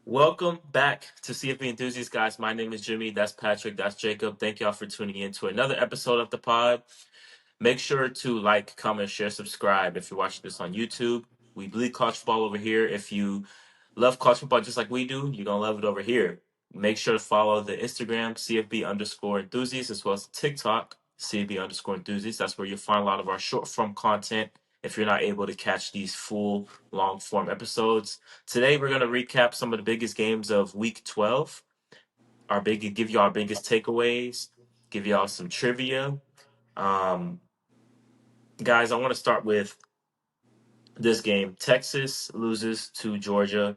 Welcome back to CFB Enthusiasts, guys. My name is Jimmy. That's Patrick. That's Jacob. Thank y'all for tuning in to another episode of the pod. Make sure to like, comment, share, subscribe if you're watching this on YouTube. We bleed college football over here. If you love college football just like we do, you're going to love it over here. Make sure to follow the Instagram, CFB underscore enthusiasts, as well as TikTok, CFB underscore enthusiasts. That's where you'll find a lot of our short form content if you're not able to catch these full long form episodes. Today, we're going to recap some of the biggest games of week 12, give you our biggest takeaways, give y'all some trivia. Um, Guys, I want to start with this game. Texas loses to Georgia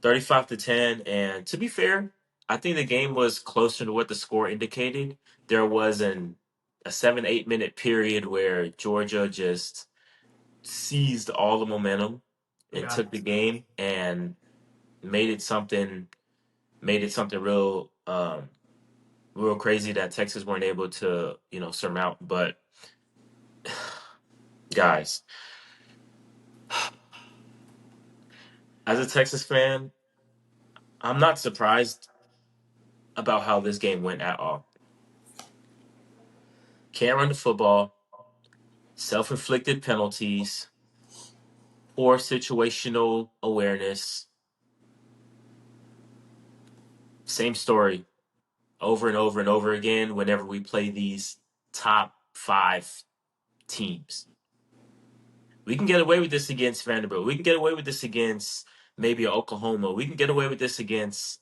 35-10. And to be fair, I think the game was closer to what the score indicated. There was a 7-8 minute period where Georgia just seized all the momentum and Yeah. took the game and made it something real crazy that Texas weren't able to, surmount. But guys, as a Texas fan, I'm not surprised about how this game went at all. Can't run the football, self-inflicted penalties, poor situational awareness. Same story over and over and over again whenever we play these top five teams. We can get away with this against Vanderbilt. We can get away with this against maybe Oklahoma. We can get away with this against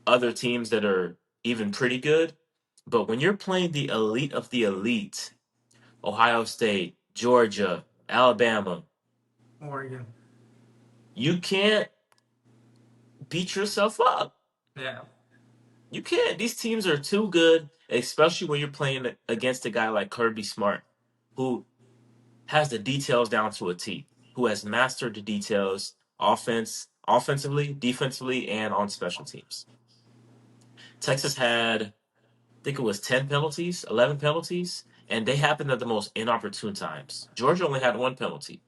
other teams that are even pretty good. But when you're playing the elite of the elite, Ohio State, Georgia, Alabama, Oregon. you can't beat yourself up. Yeah. You can't. These teams are too good, especially when you're playing against a guy like Kirby Smart, who has the details down to a T, who has mastered the details offensively, defensively, and on special teams. Texas had, I think it was 10 penalties, 11 penalties, and they happened at the most inopportune times. Georgia only had one penalty.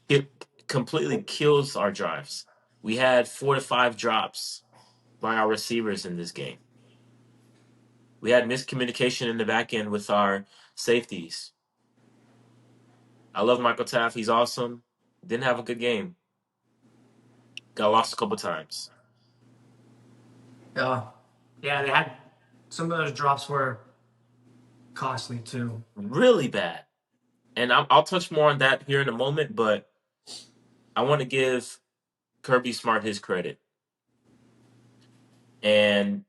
It completely kills our drives. We had 4 to 5 drops by our receivers in this game. We had miscommunication in the back end with our safeties. I love Michael Taft. He's awesome. Didn't have a good game. Got lost a couple times. Yeah, they had some of those drops were costly too. Really bad. And I'll touch more on that here in a moment, but I want to give Kirby Smart his credit. And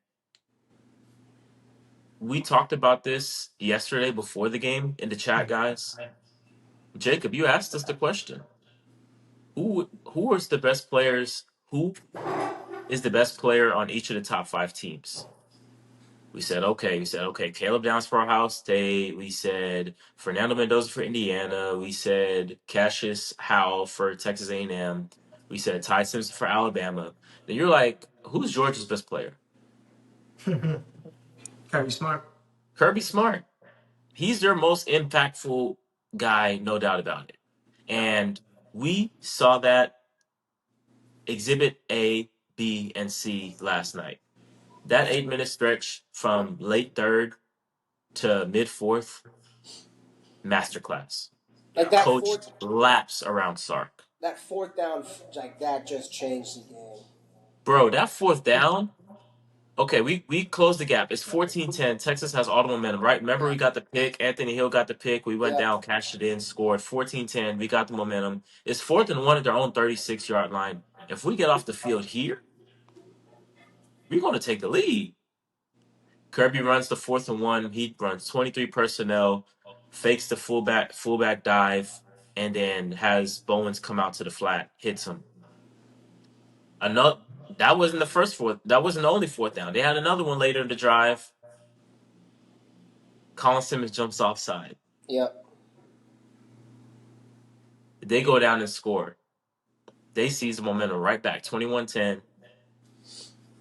we talked about this yesterday before the game in the chat, guys. Jacob, you asked us the question. Who is the best players? Who is the best player on each of the top 5 teams? We said, okay. Caleb Downs for Ohio State. We said Fernando Mendoza for Indiana. We said Cassius Howell for Texas A&M. We said Ty Simpson for Alabama. Then you're like, who's Georgia's best player? Kirby Smart. Kirby Smart. He's their most impactful guy, no doubt about it. And we saw that exhibit A, B, and C last night. That 8 minute stretch from late third to mid fourth, masterclass. Like that Coached fourth, laps around Sark. that fourth down, like that just changed the game. Bro, that fourth down, okay, we closed the gap. It's 14-10. Texas has all the momentum, right? Remember we got the pick. Anthony Hill got the pick. We went Yeah. down, cashed it in, scored 14-10. We got the momentum. It's 4th and 1 at their own 36-yard line. If we get off the field here, we're going to take the lead. Kirby runs the 4th and 1. He runs 23 personnel, fakes the fullback dive, and then has Bowens come out to the flat, hits him. That wasn't the first fourth. That wasn't the only fourth down. They had another one later in the drive. Colin Simmons jumps offside. Yep. They go down and score. They seize the momentum right back, 21-10.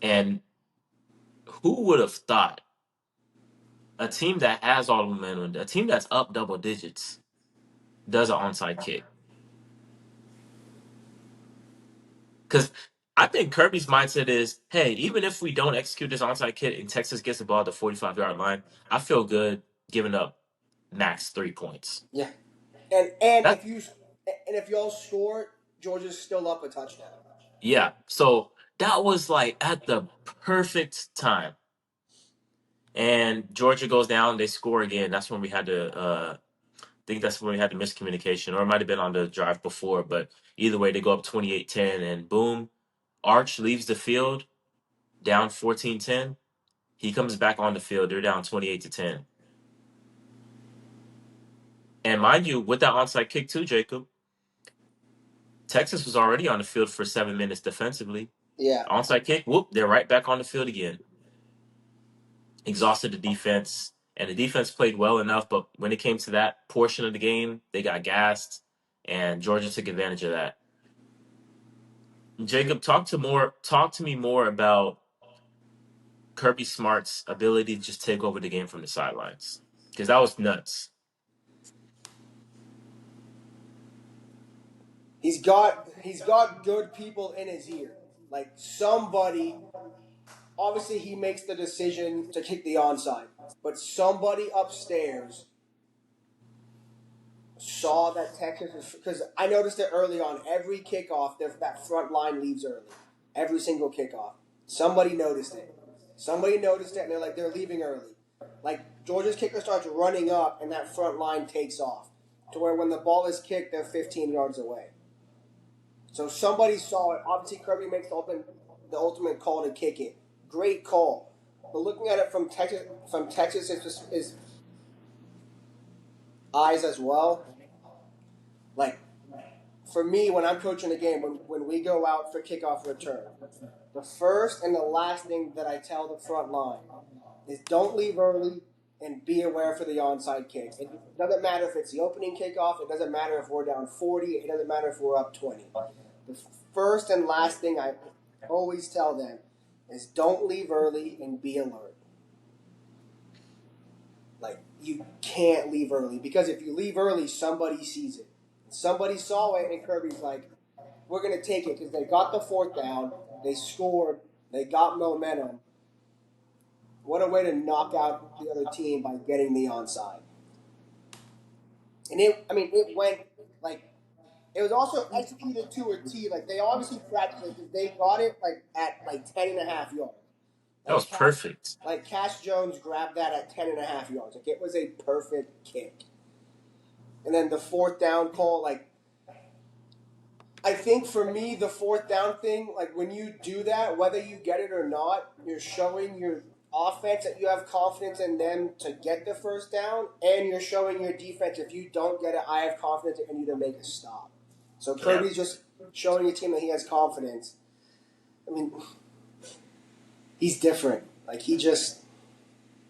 And who would have thought a team that has all the momentum, a team that's up double digits, does an onside kick? Because I think Kirby's mindset is, hey, even if we don't execute this onside kick and Texas gets the ball at the 45-yard line, I feel good giving up max 3 points. Yeah, and That if y'all score, Georgia's still up a touchdown. Yeah. So that was like at the perfect time. And Georgia goes down, they score again. That's when we had to I think that's when we had the miscommunication, or it might have been on the drive before, but either way, they go up 28-10, and boom, Arch leaves the field down 14-10. He comes back on the field. They're down 28-10. And mind you, with that onside kick too, Jacob, Texas was already on the field for 7 minutes defensively. Yeah, Onside kick, whoop, they're right back on the field again. Exhausted the defense, and the defense played well enough, but when it came to that portion of the game, they got gassed, and Georgia took advantage of that. Jacob, talk to me more about Kirby Smart's ability to just take over the game from the sidelines, because that was nuts. he's got good people in his ear. Like somebody, obviously he makes the decision to kick the onside, but somebody upstairs saw that Texas is, because I noticed it early on. Every kickoff, that front line leaves early. Every single kickoff, somebody noticed it. Somebody noticed it, and they're leaving early. Like Georgia's kicker starts running up, and that front line takes off to where when the ball is kicked, they're 15 yards away. So somebody saw it. Obviously, Kirby makes the ultimate call to kick it. Great call. But looking at it from Texas is eyes as well. Like for me, when I'm coaching a game, when we go out for kickoff return, the first and the last thing that I tell the front line is don't leave early and be aware for the onside kick. It doesn't matter if it's the opening kickoff. It doesn't matter if we're down 40. It doesn't matter if we're up 20. The first and last thing I always tell them is don't leave early and be alert. Like you can't leave early because if you leave early, somebody sees it. Somebody saw it, and Kirby's like, "We're gonna take it because they got the fourth down, they scored, they got momentum. What a way to knock out the other team by getting the onside." And it went like it was also executed to a T. Like they obviously practiced it because they got it like at like 10.5 yards. That was perfect. Like Cash Jones grabbed that at 10.5 yards. Like it was a perfect kick. And then the fourth down call, like I think for me the fourth down thing, like when you do that, whether you get it or not, you're showing your offense that you have confidence in them to get the first down, and you're showing your defense if you don't get it, I have confidence in you to make a stop. So Yeah, Kirby's just showing the team that he has confidence. I mean, he's different. Like he is,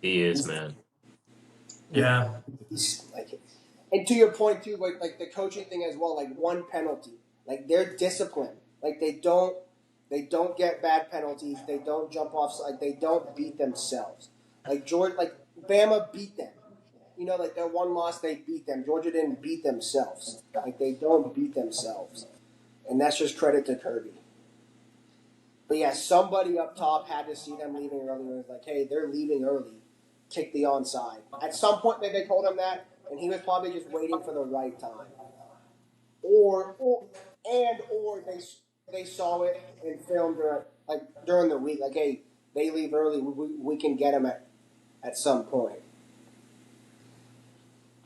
he's, man. Yeah. he's like, and to your point too, like the coaching thing as well. Like one penalty, like they're disciplined. Like they don't get bad penalties. They don't jump off. Like they don't beat themselves. Like Georgia, like Bama beat them. Like their one loss, they beat them. Georgia didn't beat themselves. Like they don't beat themselves, and that's just credit to Kirby. But yeah, somebody up top had to see them leaving early and was like, "Hey, they're leaving early. Kick the onside." At some point, they told him that, and he was probably just waiting for the right time, or they saw it and filmed her like during the week. Like, hey, they leave early. We can get them at some point.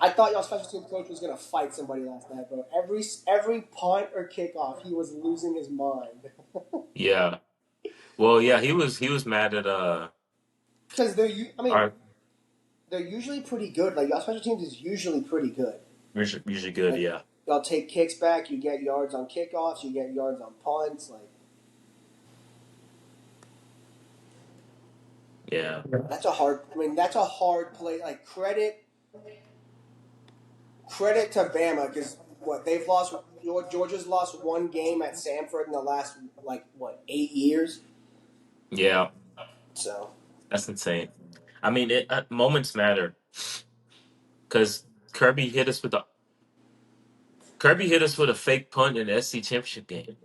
I thought y'all special team coach was gonna fight somebody last night, bro. Every punt or kickoff, he was losing his mind. Yeah. Well, yeah, he was mad at Because I mean, our they're usually pretty good. Like y'all special teams is usually pretty good. usually good. Like Yeah, y'all take kicks back, you get yards on kickoffs, you get yards on punts. Like yeah, that's a hard. I mean, that's a hard play. Like credit to Bama because what they've lost. Georgia's lost one game at Samford in the last 8 years. yeah. So That's insane. I mean, moments matter because Kirby hit us with a Kirby hit us with a fake punt in the SC championship game.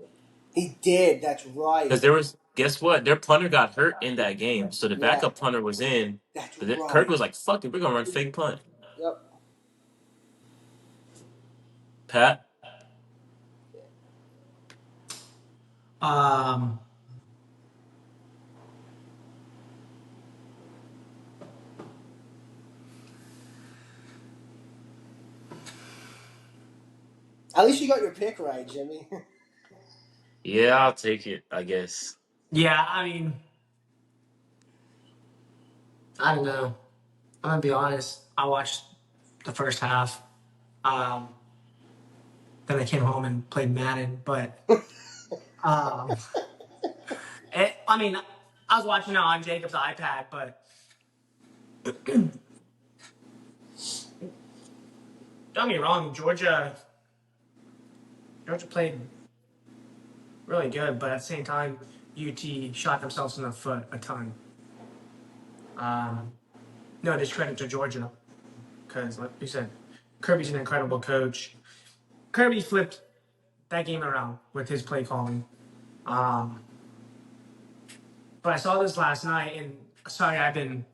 He did. That's Because right. there was, guess what? Their punter got hurt in that game, so the Yeah, backup punter was in. that's But then Kirk right. was like, "Fuck it, we're gonna run fake punt." Yep. Pat, Um, At least you got your pick right, Jimmy. yeah, I'll take it. I guess. yeah, I mean, I don't know. I'm gonna be honest. I watched the first half. Um, then I came home and played Madden. But um, I mean, I was watching it on Jacob's iPad. But don't get me wrong, Georgia played really good, but at the same time, UT shot themselves in the foot a ton. No discredit to Georgia, because like you said, Kirby's an incredible coach. Kirby flipped that game around with his play calling. Um, but I saw this last night, and sorry, I've been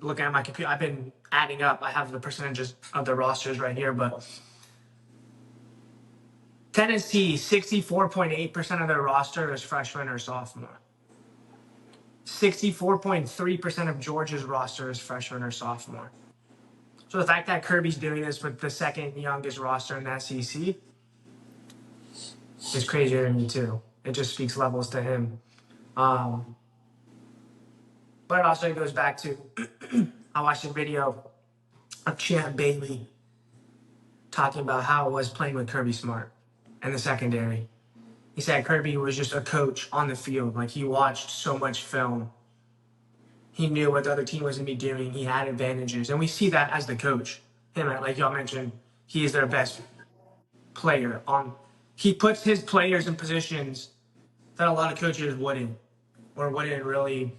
looking at my computer. I've been adding up. I have the percentages of the rosters right here, but Tennessee, 64.8% of their roster is freshman or sophomore. 64.3% of Georgia's roster is freshman or sophomore. So the fact that Kirby's doing this with the second youngest roster in the SEC is crazier to me too. It just speaks levels to him. Um, but it also goes back to I watched a video of Champ Bailey talking about how it was playing with Kirby Smart in the secondary. He said Kirby was just a coach on the field. Like he watched so much film. He knew what the other team was going to be doing. He had advantages. And we see that as the coach. Him, like y'all mentioned, he is their best player. He puts his players in positions that a lot of coaches wouldn't, or wouldn't really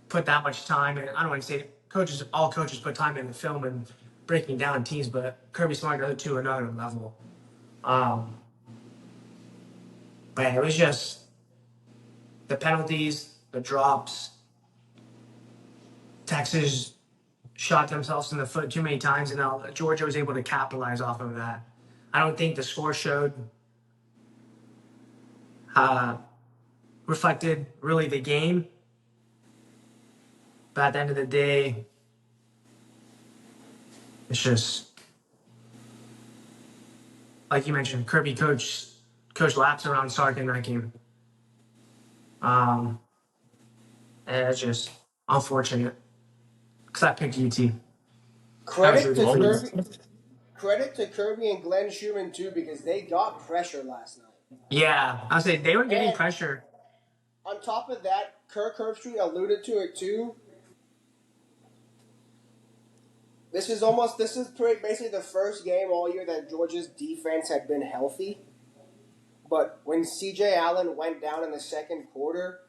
put that much time in. I don't want to say all coaches put time in the film and breaking down teams, but Kirby Smart does it to another level. But it was just the penalties, the drops. Texas shot themselves in the foot too many times, and Georgia was able to capitalize off of that. I don't think the score showed uh, reflected really the game, but at the end of the day, it's just like you mentioned. Kirby coached laps around Sark in that game, and it's just unfortunate because I picked UT. I was Credit rooting to for Only them. Kirby. Credit to Kirby and Glenn Schumann too, because they got pressure last night. Yeah, I was saying they were getting And pressure. on top of that, Kirk Herbstreit alluded to it too. Basically the first game all year that Georgia's defense had been healthy. But when C.J. Allen went down in the second quarter,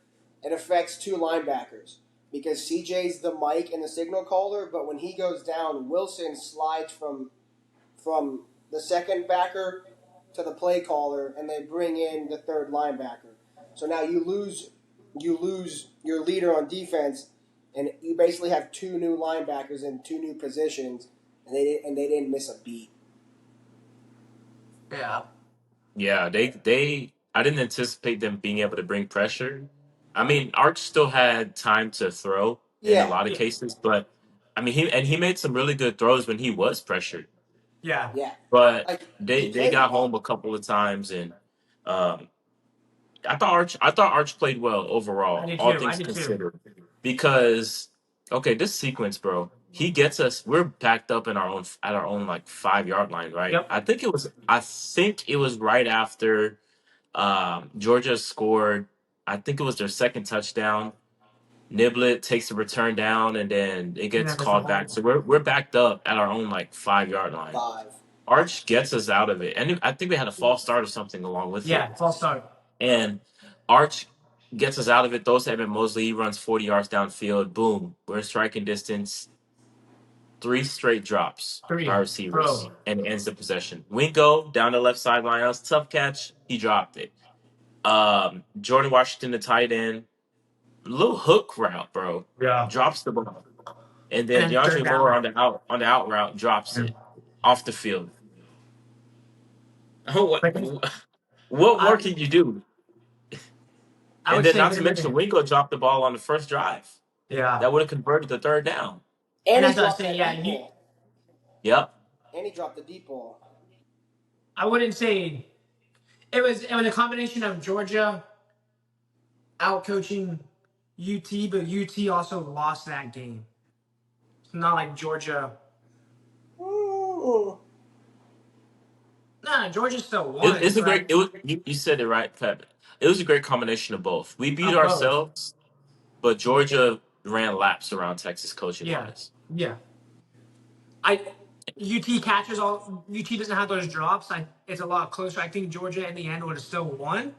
it affects two linebackers because C.J.'s the mic and the signal caller. But when he goes down, Wilson slides from the second backer to the play caller, and they bring in the third linebacker. So now you lose your leader on defense, and you basically have two new linebackers in two new positions, and they didn't miss a beat. Yeah, yeah, they. I didn't anticipate them being able to bring pressure. I mean, Arch still had time to throw in a Yeah, lot of yeah, cases, but I mean, he made some really good throws when he was pressured. yeah. yeah. But Like he they played got well. home a couple of times, and um, I thought Arch played well I overall, did all too. I things did too. considered. Because okay, this sequence, bro, he gets us. We're backed up in our own like 5 yard line, right? Yep. I think it was right after Georgia scored. I think it was their second touchdown. Niblet takes the return down, and then it And gets then there's the called back. hold. So we're backed up at our own like 5 yard line. 5. Arch gets us out of it, and I think we had a false start or something along with it. Yeah, false start. And Arch gets us out of it. Throws to Evan Mosley. He runs 40 yards downfield. Boom. We're in striking distance. 3 straight drops by 3, receivers bro. and ends the possession. Wingo down the left sideline. That was a tough catch. He dropped it. Jordan Washington, the tight end, little hook route, bro, Yeah. drops the ball, and And then then third DeAndre Moore down. on the out route drops Yeah. it off the field. what Like, what more I can you do? I And would then say it not would to have mention been. Wingo dropped the ball on the first drive. Yeah. That would have converted the third down. And And he as I was dropped saying, that yeah, deep ball. Yep. And he dropped the deep ball. I wouldn't say it was a combination of Georgia out coaching UT, but UT also lost that game. It's not like Georgia. Ooh. No, Georgia still won, It's a great. but You said it right, Pat. It was a great combination of both. We beat both. ourselves, but Georgia ran laps around Texas coaching Yeah, wise. yeah. I UT catches all. UT doesn't have those drops. It's a lot closer. I think Georgia in the end would have still won,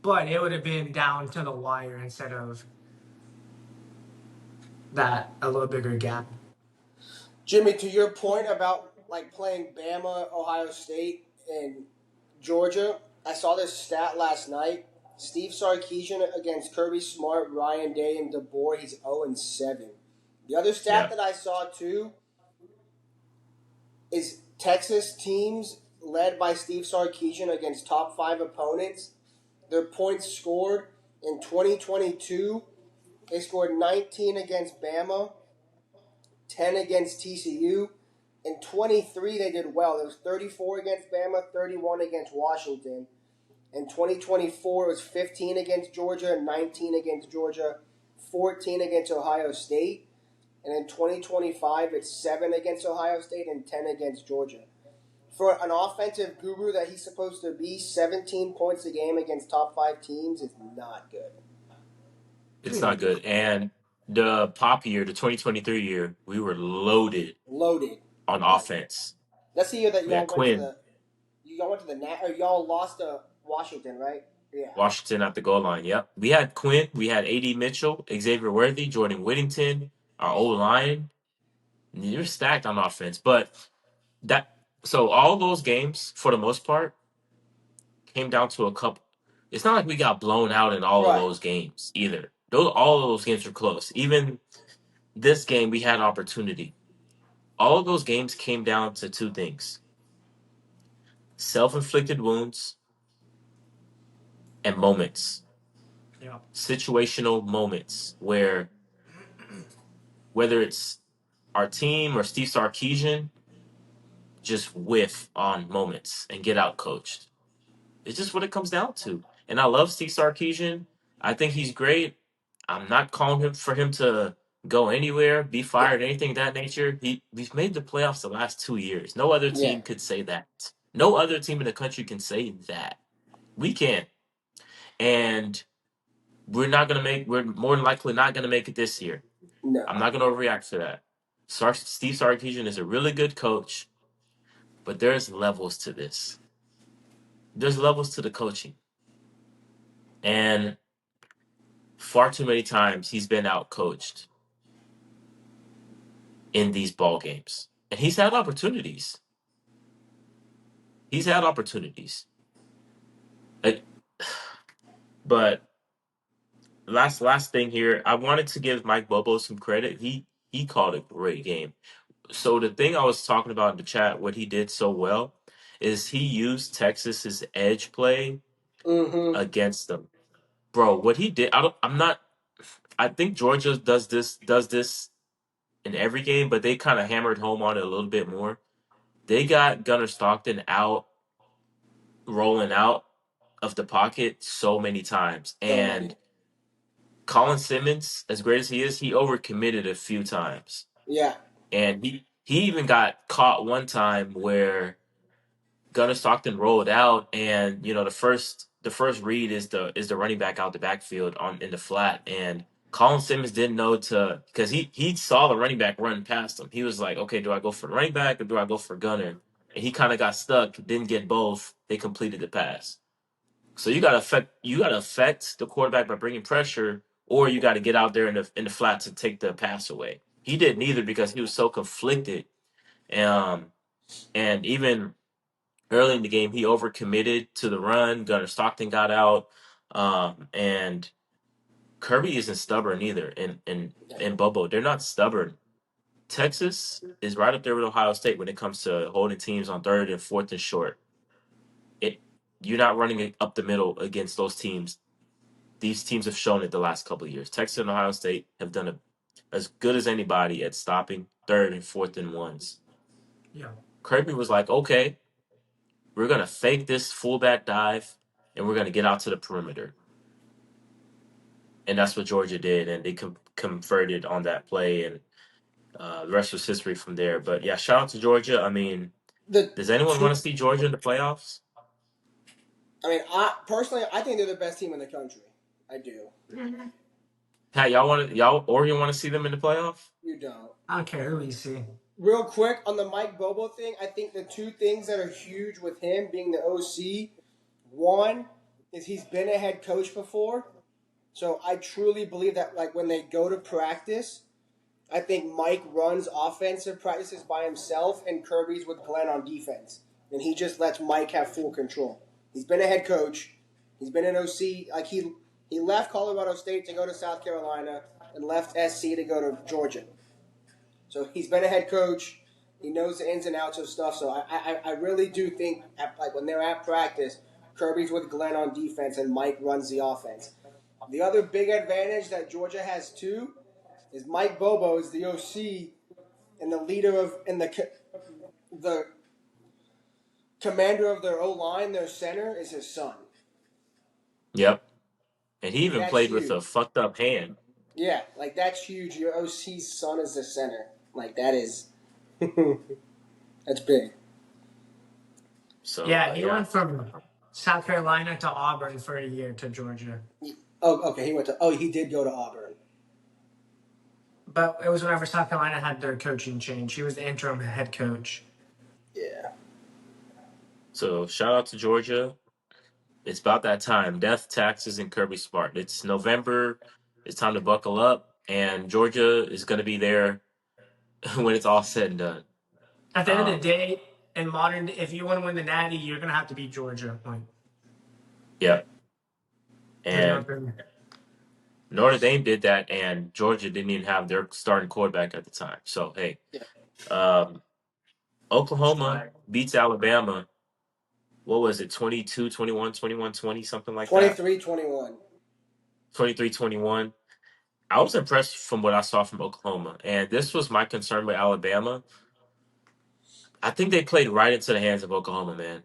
but it would have been down to the wire instead of that a little bigger gap. Jimmy, to your point about like playing Bama, Ohio State, and Georgia, I saw this stat last night. Steve Sarkisian against Kirby Smart, Ryan Day, and DeBoer, he's 0-7. The other stat Yeah. that I saw too is Texas teams led by Steve Sarkisian against top 5 opponents. Their points scored in 2022, they scored 19 against Bama, 10 against TCU. In 23, they did well. It was 34 against Bama, 31 against Washington. In 2024, it was 15 against Georgia, 19 against Georgia, 14 against Ohio State. And in 2025, it's 7 against Ohio State and 10 against Georgia. For an offensive guru that he's supposed to be, 17 points a game against top 5 teams is not good. It's not good. And the pop year, the 2023 year, we were loaded Loaded. on Yeah. offense. That's the year that We had Quinn, y'all went to the or y'all lost to Washington, right? Yeah. Washington at the goal line. Yep. We had Quinn, we had AD Mitchell, Xavier Worthy, Jordan Whittington, our old line. You're stacked on offense. But that so all those games, for the most part, came down to a couple. It's not like we got blown out in all of Right. those games either. All of those games were close. Even this game, we had opportunity. All of those games came down to two things: self-inflicted wounds and moments, Yeah. situational moments where whether it's our team or Steve Sarkisian, just whiff on moments and get out coached. It's just what it comes down to. And I love Steve Sarkisian. I think he's great. I'm not calling him for him to go anywhere, be Yeah. fired, anything of that nature. We've made the playoffs the last 2 years. No other Yeah. team could say that. No other team in the country can say that. We can. And we're more than likely not gonna make it this year. I'm No. not gonna overreact to that. Steve Sarkisian is a really good coach, but there's levels to this. There's levels to the coaching. And far too many times he's been out coached in these ball games. And he's had opportunities. He's had opportunities. Like, but last thing here, I wanted to give Mike Bobo some credit. He called a great game. So the thing I was talking about in the chat, what he did so well is he used Texas's edge play Mm-hmm. against them. Bro, what he did, I'm not I think Georgia does this in every game, but they kind of hammered home on it a little bit more. They got Gunnar Stockton out, rolling out of the pocket so many times. So many. And Colin Simmons, as great as he is, he overcommitted a few times. Yeah. And he even got caught one time where Gunnar Stockton rolled out, and the first read is the running back out the backfield on in the flat, and Colin Simmons didn't know to because he saw the running back run past him. He was like, okay, do I go for the running back or do I go for Gunnar? And he kind of got stuck, didn't get both. They completed the pass. So you gotta affect the quarterback by bringing pressure, or you got to get out there in the flat to take the pass away. He didn't either because he was so conflicted. Um, and even early in the game, he overcommitted to the run. Gunnar Stockton got out, and Kirby isn't stubborn either. And Bobo, they're not stubborn. Texas is right up there with Ohio State when it comes to holding teams on third and fourth and short. It You're not running it up the middle against those teams. These teams have shown it the last couple of years. Texas and Ohio State have done as good as anybody at stopping third and fourth and ones. Yeah. Kirby was like, okay, we're gonna fake this fullback dive and we're gonna get out to the perimeter. And that's what Georgia did, and they converted on that play, and the rest was history from there. But yeah, shout out to Georgia. I mean, The does anyone two, want to see Georgia in the playoffs? I mean, I personally, I think they're the best team in the country. I do. Pat, y'all Oregon want to see them in the playoff? You don't. I don't care who you see. Real quick on the Mike Bobo thing, I think the two things that are huge with him being the OC, one is he's been a head coach before, so I truly believe that like when they go to practice, I think Mike runs offensive practices by himself and Kirby's with Glenn on defense, and he just lets Mike have full control. He's been a head coach, he's been an OC. Like he left Colorado State to go to South Carolina and left SC to go to Georgia. So he's been a head coach. He knows the ins and outs of stuff. So I really do think like when they're at practice, Kirby's with Glenn on defense and Mike runs the offense. The other big advantage that Georgia has too is Mike Bobo is the OC and the leader of and the commander of their O line, their center is his son. Yep. And he even That's played with huge. a fucked up hand. Yeah, like that's huge. Your OC's son is the center. Like that is that's big. So Yeah, he yeah. went from South Carolina to Auburn for a year to Georgia. Oh, okay. He went to. Oh, he did go to Auburn. But it was whenever South Carolina had their coaching change. He was the interim head coach. Yeah. So shout out to Georgia. It's about that time. Death, taxes, and Kirby Smart. It's November. It's time to buckle up, and Georgia is going to be there when it's all said and done. At the end of the Um, day, in modern, if you want to win the Natty, you're gonna have to beat Georgia. Like, yeah. there's And nothing. Notre Dame did that, and Georgia didn't even have their starting quarterback at the time. So hey, Yeah. um, Oklahoma Swag. beats Alabama. What was it? 22, 21, 21, 20, something like that. 23-21. 23-21. I was impressed from what I saw from Oklahoma, and this was my concern with Alabama. I think they played right into the hands of Oklahoma, man.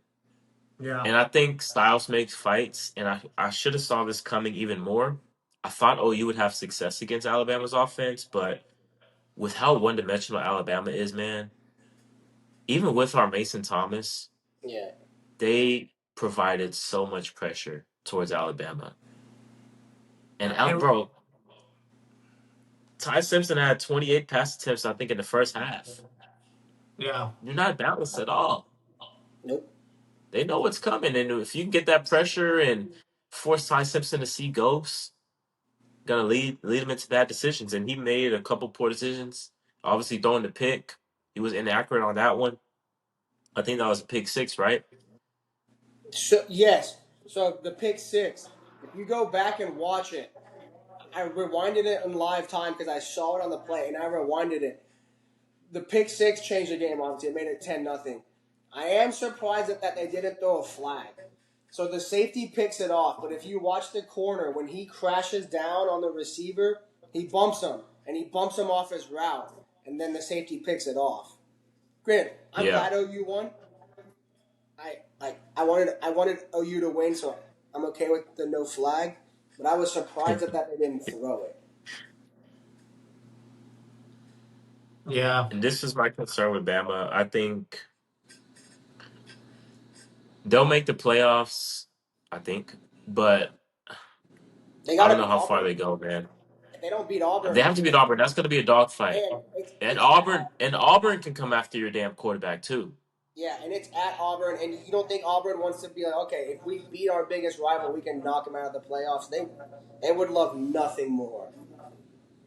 Yeah. And I think styles makes fights, and I should have saw this coming even more. I thought OU would have success against Alabama's offense, but with how one-dimensional Alabama is, man, even with our Mason Thomas, Yeah. they provided so much pressure towards Alabama. And And bro, Ty Simpson had 28 pass attempts, I think, in the first half. yeah. You're not balanced at all. Nope. They know what's coming, and if you can get that pressure and force Ty Simpson to see ghosts, gonna lead him into bad decisions. And he made a couple poor decisions. Obviously, throwing the pick, he was inaccurate on that one. I think that was a pick six, right? So yes. So the pick six. If you go back and watch it, I rewinded it in live time because I saw it on the play and I rewinded it. The pick six changed the game. Obviously, it made it 10-0. I am surprised that they didn't throw a flag. So the safety picks it off, but if you watch the corner when he crashes down on the receiver, he bumps him and he bumps him off his route, and then the safety picks it off. Granted, I'm Yeah. glad OU won. I wanted OU to win, so I'm okay with the no flag. But I was surprised that they didn't throw it. Yeah. And this is my concern with Bama. I think they'll make the playoffs, I think, but They I got don't to know beat how far Auburn. they go, man. If they don't beat They Auburn, have to beat Auburn. That's going to be a dogfight. and it's And it's at Auburn can come after your damn quarterback too. yeah, and it's at Auburn, and you don't think Auburn wants to be like, okay, if we beat our biggest rival, we can knock them out of the playoffs. They would love nothing more.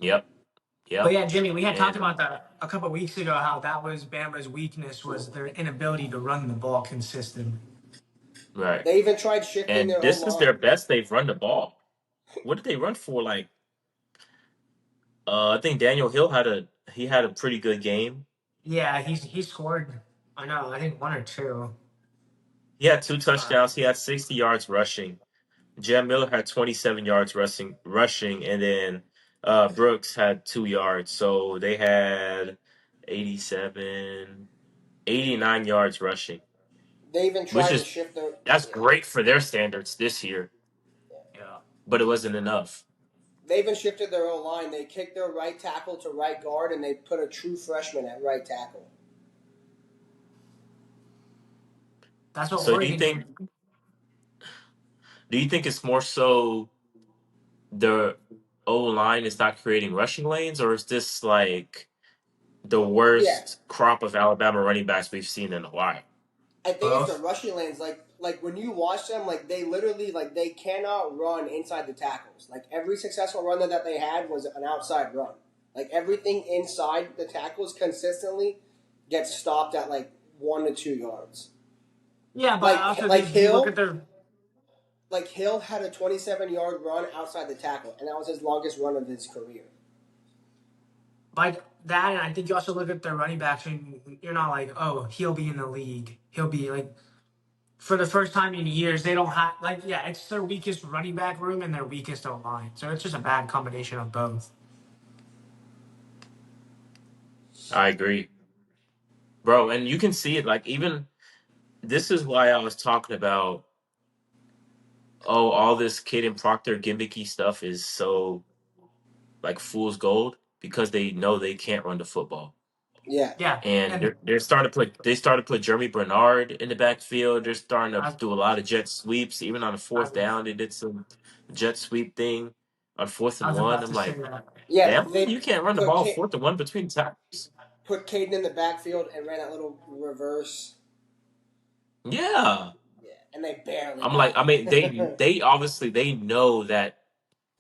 Yep. But Yep. yeah, Jimmy, we had talked And about that a couple of weeks ago. How that was Bama's weakness was their inability to run the ball consistently. right. They even tried shifting And their O this is their line. best they've run the ball. What did they run for? Like, I think Daniel Hill had a pretty good game. Yeah, he scored. I know. I think one or two. He had two Uh, touchdowns. He had 60 yards rushing. Jam Miller had 27 yards rushing, and then Brooks had 2 yards. So they had 87, 89 yards rushing, They even which tried to is shift their that's yeah. great for their standards this year, yeah, but it wasn't enough. They even shifted their O line. They kicked their right tackle to right guard, and they put a true freshman at right tackle. that's what So Oregon did. do you think it's more so the O line is not creating rushing lanes, or is this like the Yeah, worst crop of Alabama running backs we've seen in a while? I think it's the Both. rushing lanes. Like when you watch them, like they literally like they cannot run inside the tackles. Like every successful run that they had was an outside run. Like everything inside the tackles consistently gets stopped at like 1 to 2 yards. Yeah, but I Like also like think you look at Hill, their. like Hill had a 27-yard run outside the tackle, and that was his longest run of his career. By that, and I think you also look at their running backs, and you're not like, oh, he'll be in the league. He'll be like, for the first time in years, they don't have like, yeah, it's their weakest running back room and their weakest O line. So it's just a bad combination of both. I agree, bro, and you can see it. Like even this is why I was talking about. Oh, all this Kid and Proctor gimmicky stuff is so like fool's gold because they know they can't run the football. Yeah, Yeah, And and they started to put Jeremy Bernard in the backfield. They're starting to I, do a lot of jet sweeps. Even on the I, fourth down, they did some jet sweep thing on fourth I and was one. about I'm to say like, that. yeah. Bama, They you can't run the put ball Ca- fourth and one between tackles. put Caden in the backfield and ran that little reverse. Yeah, Yeah, and they barely I'm like, got I mean, it. they obviously they know that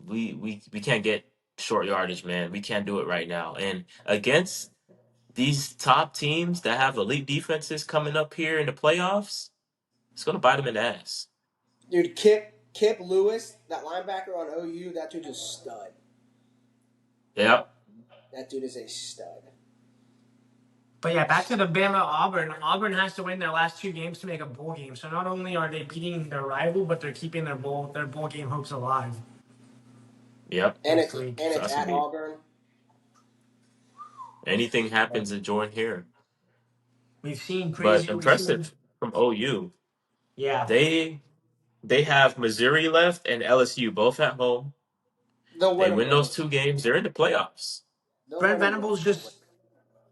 we can't get short yardage, man. We can't do it right now. And against these top teams that have elite defenses coming up here in the playoffs, it's gonna bite them in the ass. Dude, Kip Lewis, that linebacker on OU, that dude's a stud. Yeah. That dude is a stud. But yeah, back to the Bama Auburn. Auburn has to win their last two games to make a bowl game. So not only are they beating their rival, but they're keeping their bowl game hopes alive Yep. And next it's week. and So it's that's gonna at be Auburn. anything happens in Jordan here. We've seen But crazy. We've seen, impressive from OU. yeah. They they have Missouri left and LSU both at home. They'll They win them win those both. two games, they're in the playoffs. They'll Brent win them both. Venables just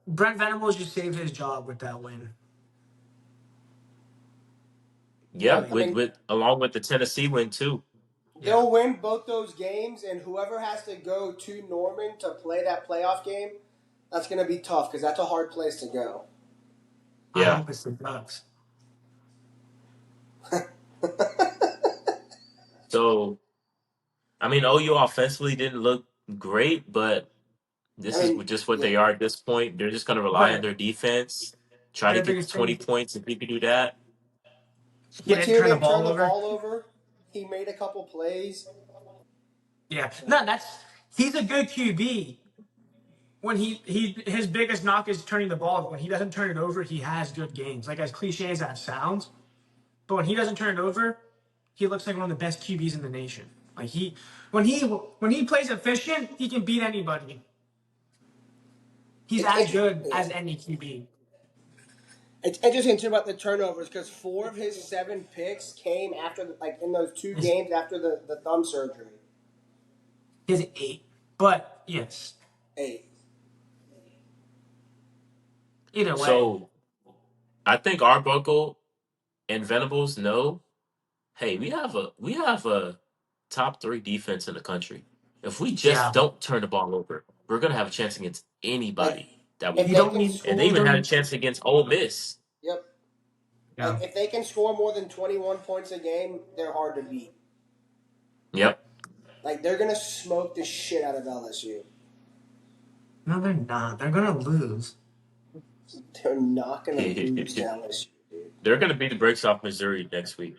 Brent Venables just saved his job with that win. Yeah, Yep. I with mean, with along with the Tennessee win too. Yeah. they'll win both those games, and whoever has to go to Norman to play that playoff game, that's going to be tough because that's a hard place to go. I Yeah. hope it's the Ducks. So I mean OU offensively didn't look great, but I this is mean, just what yeah. they are at this point. They're just gonna rely on But their defense, try to their get biggest thing 20 is points if you can do that. he didn't Mateer turn the didn't turn ball the over. ball over. He made a couple plays. Yeah. No, he's a good QB. When his biggest knock is turning the ball. When he doesn't turn it over, he has good games. Like as cliche as that sounds, but when he doesn't turn it over, he looks like one of the best QBs in the nation. Like when he plays efficient, he can beat anybody. He's It's as good yeah. as any QB. It's interesting too about the turnovers because 4 of his 7 picks came after like in those 2 games after the thumb surgery. He has 8, but yes, 8. either way, So I think Arbuckle and Venables know, hey, we have a top three defense in the country. If we just yeah. don't turn the ball over, we're gonna have a chance against Like anybody that we if You they play. don't can need And they you even score, don't had a need chance against Ole Miss. yep. Like yeah. if they can score more than 21 points a game, they're hard to beat. Yep. Like they're gonna smoke the shit out of LSU. No, they're not. They're gonna lose. They're not gonna lose to LSU, dude. They're going to beat the brakes off Missouri next week.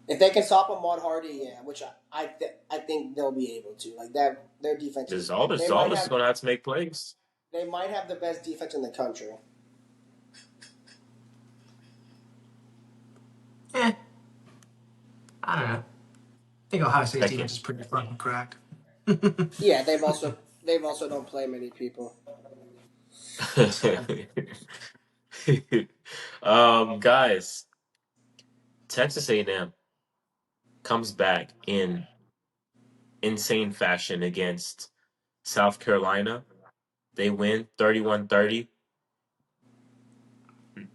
If they can stop Ahmad Hardy, yeah, which I think they'll be able to. Like that, their defense is. Because all They this might is have going to have to make plays. they might have the best defense in the country. I don't know. I think Ohio State's Heck yeah. defense is pretty fucking cracked. Yeah, they've also don't play many people. Guys, Texas A&M comes back in insane fashion against South Carolina. They win 31-30.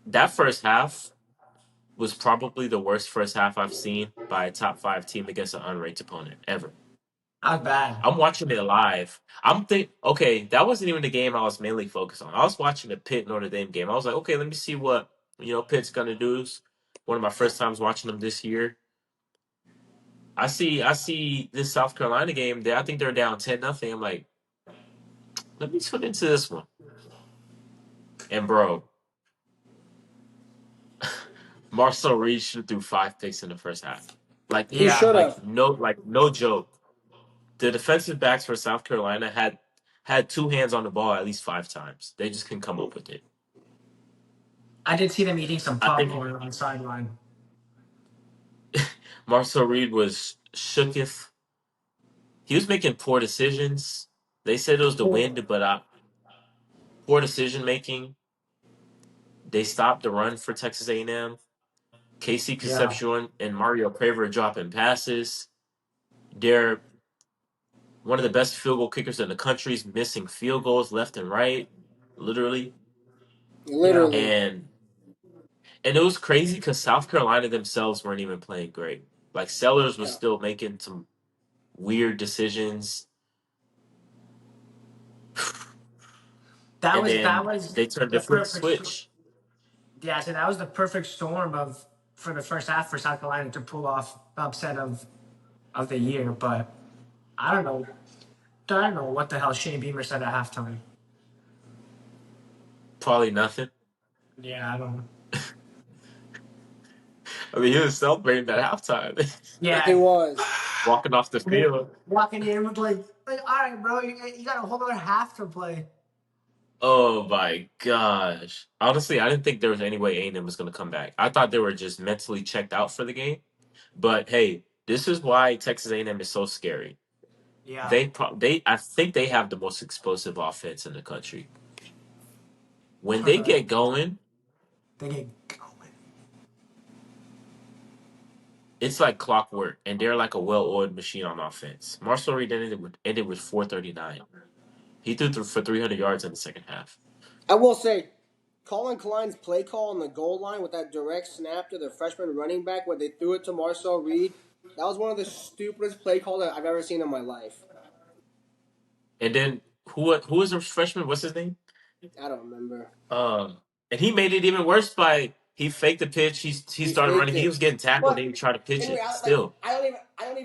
That first half was probably the worst first half I've seen by a top 5 team against an unranked opponent ever. Not bad. I'm watching it live. Okay, that wasn't even the game I was mainly focused on. I was watching the Pitt Notre Dame game. I was like, okay, let me see what Pitt's gonna do. It's one of my first times watching them this year. I see this South Carolina game. I think they're down 10-0. I'm like, let me tune into this one. And bro, Marcel Reed should threw 5 picks in the first half. Like, He Yeah. should have. no joke. The defensive backs for South Carolina had 2 hands on the ball at least 5 times. They just couldn't come up with it. I did see them eating some I think popcorn on the sideline. Marcel Reed was shooketh. He was making poor decisions. They said it was the wind, but poor decision making. They stopped the run for Texas A&M. Casey Yeah. Concepcion and Mario Craver dropping passes. They're one of the best field goal kickers in the country, missing field goals left and right, literally. Yeah. Literally. And it was crazy because South Carolina themselves weren't even playing great. Like Sellers was No. still making some weird decisions. That And was that then was they turned the the flip perfect. switch. Yeah, so that was the perfect storm for the first half for South Carolina to pull off the upset of the year. But I don't know. I don't know what the hell Shane Beamer said at halftime. Probably nothing. Yeah, I don't know. I mean, he was celebrating at halftime, He Yeah, was. walking off the field. walking in with like, all right, bro, you got a whole other half to play. Oh my gosh! Honestly, I didn't think there was any way A&M was going to come back. I thought they were just mentally checked out for the game. But hey, this is why Texas A&M is so scary. Yeah, I think they have the most explosive offense in the country. When they get going, they get going. it's like clockwork, and they're like a well-oiled machine on offense. Marcel Reed ended with 439. He threw for 300 yards in the second half. I will say, Colin Klein's play call on the goal line with that direct snap to the freshman running back where they threw it to Marcel Reed, that was one of the stupidest play calls that I've ever seen in my life. And then who was a freshman? What's his name? I don't remember. Um, and he made it even worse by he faked the pitch. He He started faked running. He it. was getting tackled. But And he tried to pitch in it. reality, like Still, I don't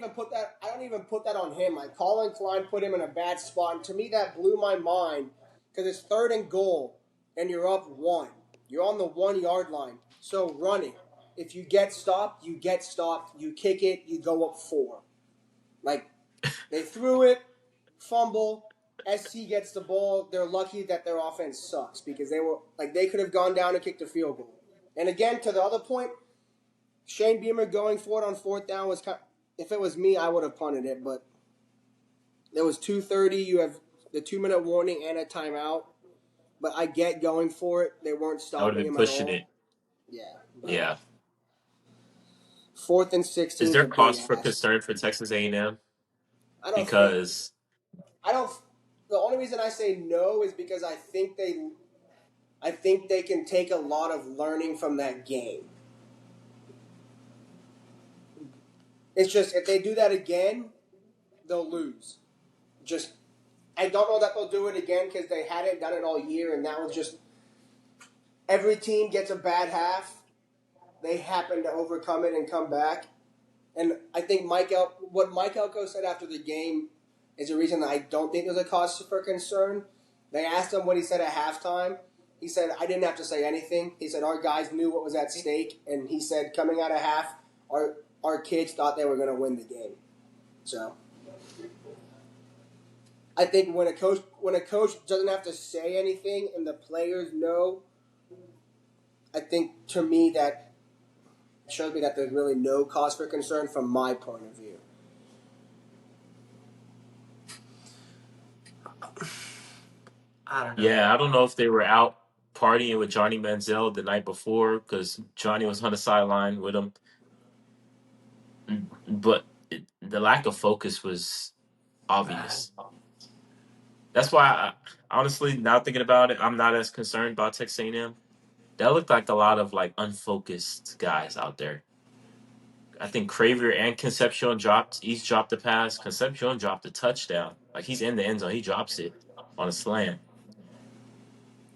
even put that on him. Like Colin Klein put him in a bad spot, and to me that blew my mind because it's 3rd and goal, and you're up 1. You're on the 1-yard line, so run it. If you get stopped, you get stopped. You kick it, you go up 4. Like they threw it, fumble. SC gets the ball. They're lucky that their offense sucks because they could have gone down and kicked a field goal. And again, to the other point, Shane Beamer going for it on 4th down was if it was me, I would have punted it. But there was 2:30. You have the 2-minute warning and a timeout. But I get going for it. They weren't I would have stopping been him at pushing all. it. Yeah. But Yeah. 4th and Is 16 is there a big cause for ask. concern for Texas A&M? I don't think. Because I don't. The only reason I say no is because I think they can take a lot of learning from that game. It's just if they do that again, they'll lose. Just I don't know that they'll do it again because they hadn't done it all year, and that was just every team gets a bad half. They happen to overcome it and come back. And I think what Mike Elko said after the game is the reason that I don't think there's a cause for concern. They asked him what he said at halftime. He said, I didn't have to say anything. He said, our guys knew what was at stake. And he said, coming out of half, our kids thought they were going to win the game. So I think when a coach doesn't have to say anything and the players know, I think to me that shows me that there's really no cause for concern from my point of view. I don't know. Yeah, I don't know if they were out partying with Johnny Manziel the night before because Johnny was on the sideline with him. But the lack of focus was obvious. That's why, honestly, now thinking about it, I'm not as concerned about Texas A&M. That looked like a lot of like unfocused guys out there. I think Craver and Concepcion each dropped a pass. Concepcion dropped a touchdown. Like he's in the end zone, he drops it on a slant.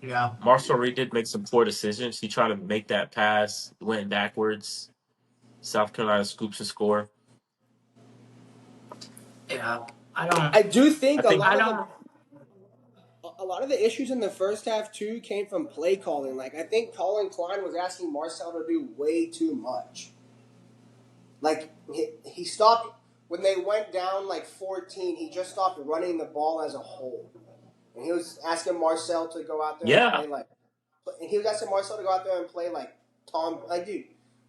Yeah. Marshall Reed did make some poor decisions. He tried to make that pass, went backwards. South Carolina scoops and score. Yeah. I don't. I do think I think I don't. a lot of the issues in the first half too came from play calling. Like I think Colin Klein was asking Marcel to do way too much. Like he stopped when they went down like 14. He just stopped running the ball as a whole, and he was asking Marcel to go out there and yeah, play like. And he was asking Marcel to go out there and play like Tom. Like dude,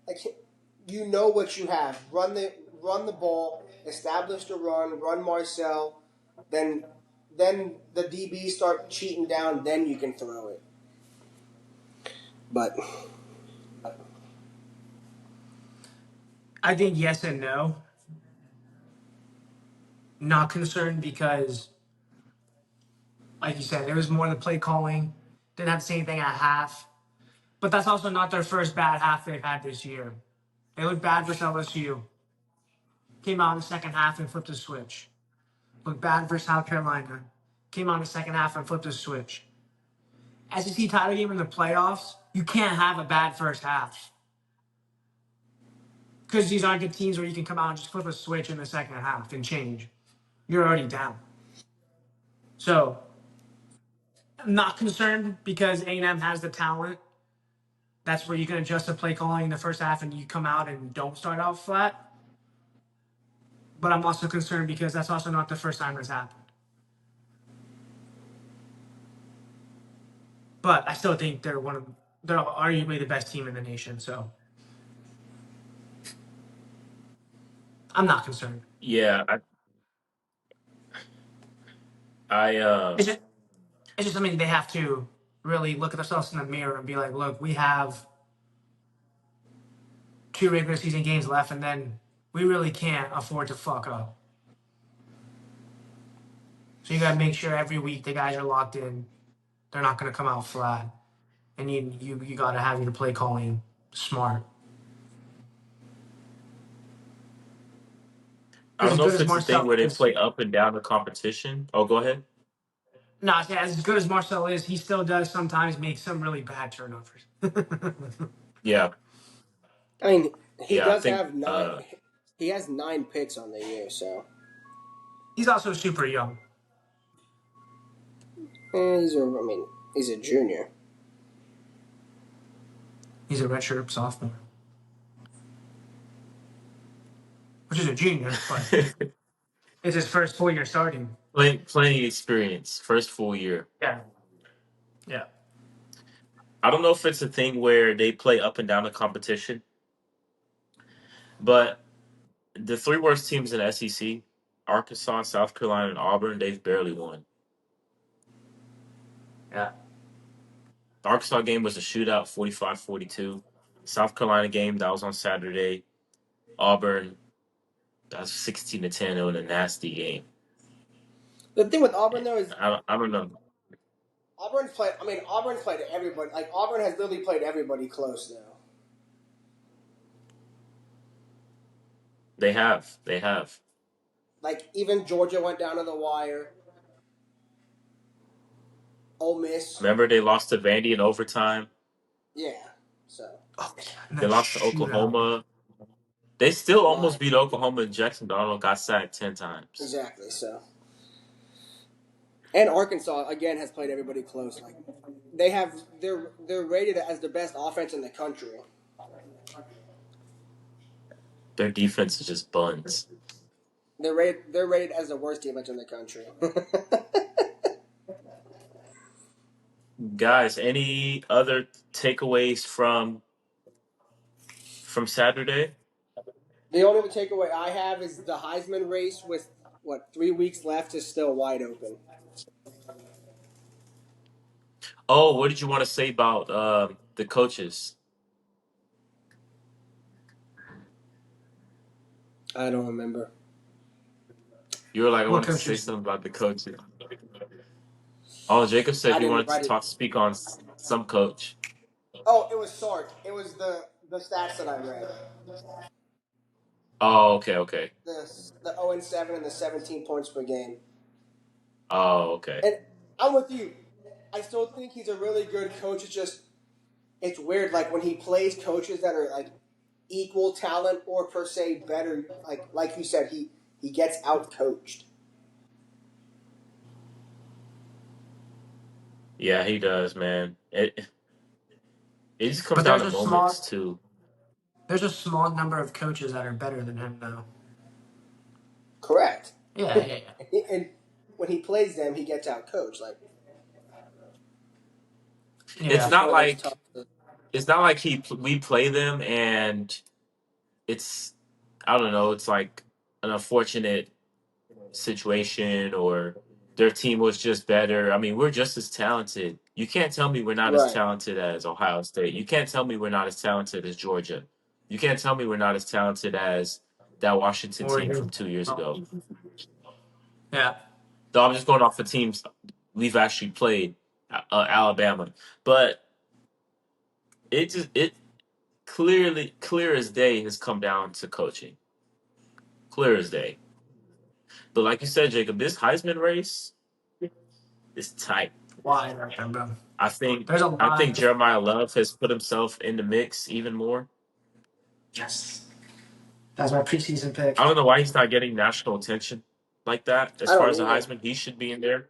like you know what you have. Run the ball. Establish the run Marcel. Then the DBs start cheating down. Then you can throw it. But I think yes and no. Not concerned because, like you said, there was more of the play calling. Didn't have to say anything at half. But that's also not their first bad half they've had this year. They looked bad versus LSU. Came out in the second half and flipped a switch. Looked bad versus South Carolina. Came out in the second half and flipped a switch. SEC title game in the playoffs, you can't have a bad first half. Because these aren't the teams where you can come out and just flip a switch in the second half and change. You're already down. So, I'm not concerned because A&M has the talent. That's where you can adjust the play calling in the first half and you come out and don't start out flat. But I'm also concerned because that's also not the first time this happened. But I still think they're arguably the best team in the nation. So I'm not concerned. yeah. I It's just, it's just something they have to really look at themselves in the mirror and be like, look, we have 2 regular season games left, and then we really can't afford to fuck up. So you got to make sure every week the guys are locked in. They're not going to come out flat, and you got to have your play calling smart. I Because don't as know good if as it's a thing Marcel where they is, play up and down the competition. Oh, go ahead. no, as good as Marcel is, he still does sometimes make some really bad turnovers. Yeah, I mean, he yeah. I does think have He has 9 picks on the year, so He's also super young. he's a junior. He's a redshirt sophomore, which is a junior, but it's his first full year starting. playing experience, first full year. Yeah, yeah. I don't know if it's a thing where they play up and down the competition, but the 3 worst teams in the SEC, Arkansas, South Carolina, and Auburn, they've barely won. Yeah. The Arkansas game was a shootout, 45-42. South Carolina game, that was on Saturday. Auburn, that was 16-10. It was a nasty game. The thing with Auburn though is I don't know. Auburn's played everybody. Like Auburn has literally played everybody close now. They have. They have. Like even Georgia went down to the wire. Ole Miss, Remember they lost to Vandy in overtime? yeah. So Oh, yeah. And They that lost to shootout. Oklahoma. They still right, almost beat Oklahoma and Jackson Donald got sacked 10 times. exactly. So And Arkansas again has played everybody close. Like they're rated as the best offense in the country. Their defense is just buns. They're rated as the worst defense in the country. Guys, any other takeaways from Saturday? The only takeaway I have is the Heisman race with what 3 weeks left is still wide open. Oh, what did you want to say about the coaches? I don't remember. You were like, I What wanted to say coaches? something about the coaches. Oh, Jacob said I he didn't wanted to write it. speak on some coach. Oh, it was Sark. It was the stats that I read. Oh, okay, okay. The 0-7 and the 17 points per game. Oh, okay. And I'm with you. I still think he's a really good coach. It's weird. Like when he plays coaches that are like equal talent or per se better. Like you said, he gets out coached. Yeah, he does, man. It just comes But down to moments too. there's a small number of coaches that are better than him though. Correct. Yeah, yeah, yeah. And when he plays them, he gets out coached. Like It's Yeah. just not one of those tough. like we play them and it's I don't know, it's like an unfortunate situation or their team was just better. I mean, we're just as talented. You can't tell me we're not as Right. talented as Ohio State. You can't tell me we're not as talented as Georgia. You can't tell me we're not as talented as that Washington team from Oregon. 2 years Oh. ago. Yeah. Though I'm just going off the teams we've actually played, Alabama. But it clearly clear as day has come down to coaching. Clear as day. But like you said, Jacob, this Heisman race is tight. Why right there, bro? I think There's a I think lot. Jeremiah Love has put himself in the mix even more. Yes. That's my preseason I pick. don't know why he's not getting national attention like that. As I far don't as the either. Heisman, he should be in there.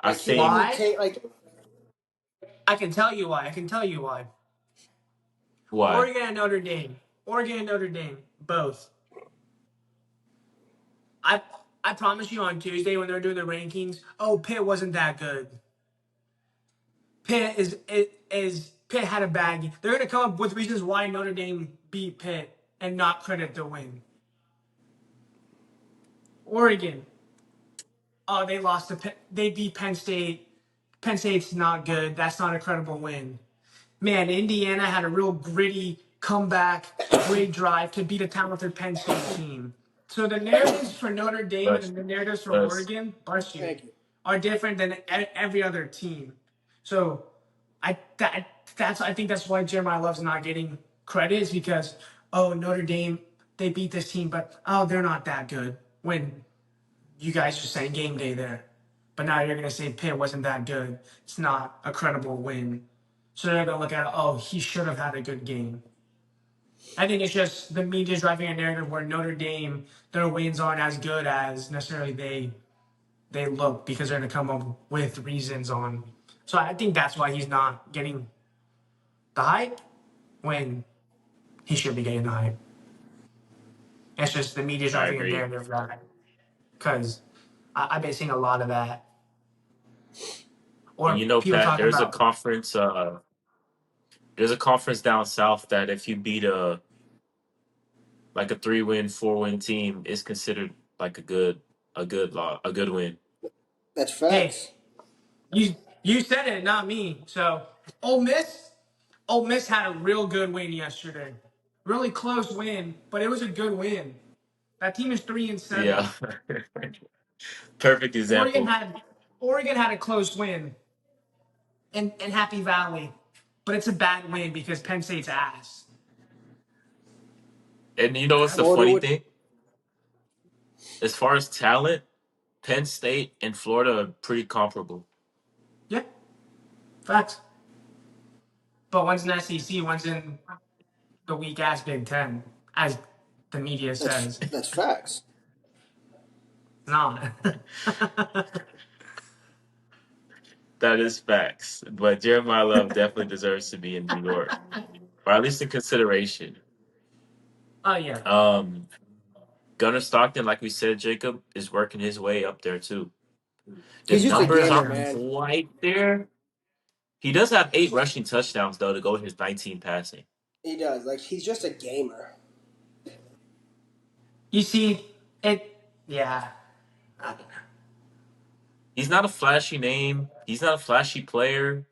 I Like he think Why? became like I can tell you why. I can tell you why. why? Oregon and Notre Dame. Oregon and Notre Dame. Both. I I promise you on Tuesday when they're doing the rankings, oh Pitt wasn't that good. Pitt had a bag. They're gonna come up with reasons why Notre Dame beat Pitt and not credit the win. Oregon. Oh, they lost to Pitt. They beat Penn State. Penn State's not good. That's not a credible win. Man, Indiana had a real gritty comeback, great drive to beat a talented Penn State team. So the narratives for Notre Dame But and the narratives for but Oregon, bless you, thank you. are different than every other team. So I think that's why Jeremiah Love's not getting credit is because Notre Dame they beat this team, but they're not that good. When you guys just saying game day there, but now you're gonna say Pitt wasn't that good. It's not a credible win. So they're gonna look at he should have had a good game. I think it's just the media driving a narrative where Notre Dame their wins aren't as good as necessarily they look because they're gonna come up with reasons on. So I think that's why he's not getting the hype when he should be getting the hype. It's just the media I driving a agree. narrative that because I've been seeing a lot of that. And Or you know, people Pat, talking about there's a conference down south that if you beat a 3-win, 4-win team, it's considered like a good win. That's hey, facts. you said it, not me. So Ole Miss, Ole Miss had a real good win yesterday. Really close win, but it was a good win. That team is 3-7. Yeah. Perfect Oregon example. had Oregon had a close win in Happy Valley, but it's a bad win because Penn State's ass. And you know what's the Florida funny would. thing? As far as talent, Penn State and Florida are pretty comparable. Yeah, facts. But one's in SEC, one's in the weak ass Big Ten, as the media says. That's facts. Not. That is facts. But Jeremiah Love definitely deserves to be in New York, or at least in consideration. Oh yeah. Um, Gunnar Stockton, like we said, Jacob is working his way up there too. The He's just a numbers gamer, aren't Yeah. man. quite there. He does have He's 8 just rushing touchdowns though to go with his 19 passing. he does. Like he's just a gamer. You see, it. Yeah. He's not a flashy name. He's not a flashy player,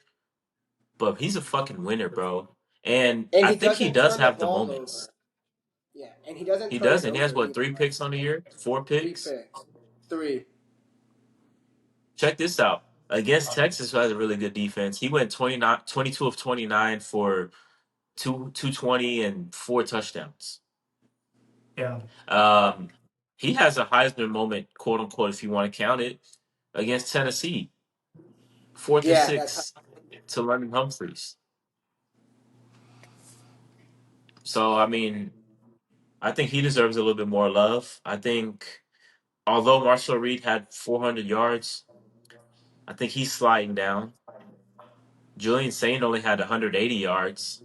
but he's a fucking winner, bro. And And I he think he doesn't does turn the have the ball moments. over. Yeah, and he doesn't He turn does, it and he has over what, either. 3 picks on the year? 4 Three picks? picks. Three. Check this out. Against Texas, who has a really good defense, he went 29, 22 of 29 for 220 and 4 touchdowns. Yeah. Um, he has a Heisman moment, quote unquote, if you want to count it, against Tennessee, fourth and Yeah, that's six to London Humphreys. So I mean, I think he deserves a little bit more love. I think although Marcel Reed had 400 yards, I think he's sliding down. Julian Saint only had 180 yards